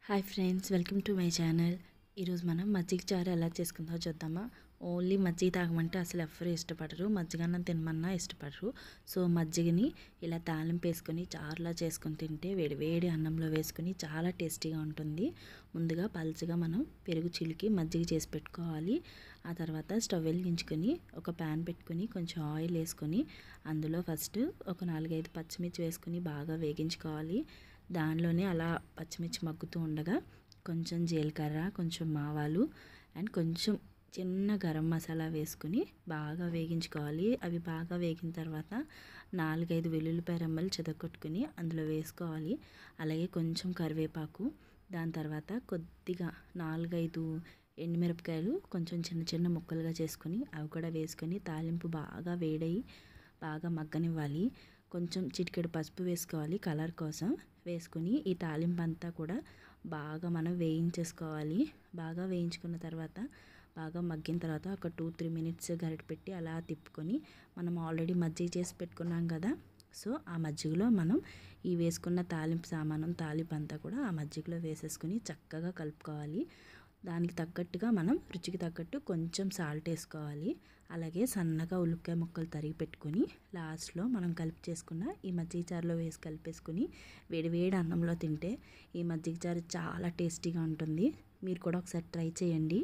Hi friends, welcome to my channel. ఈరోజు మనం మజ్జిగ చారు ఎలా చేసుకుందో చూద్దామా. ఓన్లీ మజ్జిగ తాగమంటే అసలు ఎవ్వరూ ఇష్టపడరు, మజ్జిగన్నం తినమన్నా ఇష్టపడరు. సో మజ్జిగని ఇలా తాలింపు వేసుకొని చారులా చేసుకొని తింటే వేడి వేడి అన్నంలో వేసుకొని చాలా టేస్టీగా ఉంటుంది. ముందుగా పల్చగా మనం పెరుగు చిలికి మజ్జిగ చేసి పెట్టుకోవాలి. ఆ తర్వాత స్టవ్ వెలిగించుకొని ఒక ప్యాన్ పెట్టుకొని కొంచెం ఆయిల్ వేసుకొని అందులో ఫస్ట్ ఒక 4-5 పచ్చిమిర్చి వేసుకొని బాగా వేగించుకోవాలి. దానిలోనే అలా పచ్చిమిర్చి మగ్గుతూ ఉండగా కొంచెం జీలకర్ర, కొంచెం ఆవాలు అండ్ కొంచెం చిన్న గరం మసాలా వేసుకుని బాగా వేగించుకోవాలి. అవి బాగా వేగిన తర్వాత 4-5 వెల్లుల్లిపాయ రెమ్మలు చితగొట్టుకుని అందులో వేసుకోవాలి. అలాగే కొంచెం కరివేపాకు, దాని తర్వాత కొద్దిగా 4-5 ఎండుమిరపకాయలు కొంచెం చిన్న చిన్న ముక్కలుగా చేసుకొని అవి కూడా వేసుకొని తాలింపు బాగా వేడయి బాగా మగ్గనివ్వాలి. కొంచెం చిటికెడు పసుపు వేసుకోవాలి కలర్ కోసం. వేసుకుని ఈ తాలింపు అంతా కూడా బాగా మనం వేయించేసుకోవాలి. బాగా వేయించుకున్న తర్వాత బాగా మగ్గిన తర్వాత ఒక 2-3 మినిట్స్ గరిటె పెట్టి అలా తిప్పుకొని మనం ఆల్రెడీ మజ్జిగ చేసి పెట్టుకున్నాం కదా, సో ఆ మజ్జిగలో మనం ఈ వేసుకున్న తాలింపు అంతా కూడా ఆ మజ్జిగలో వేసేసుకుని చక్కగా కలుపుకోవాలి. దానికి తగ్గట్టుగా మనం రుచికి తగ్గట్టు కొంచెం సాల్ట్ వేసుకోవాలి. అలాగే సన్నగా ఉల్లిపాయ ముక్కలు తరిగి పెట్టుకొని లాస్ట్లో మనం కలిపి చేసుకున్న ఈ మజ్జిగ చారులో వేసి కలిపేసుకుని వేడివేడి అన్నంలో తింటే ఈ మజ్జిగ చారు చాలా టేస్టీగా ఉంటుంది. మీరు కూడా ఒకసారి ట్రై చేయండి.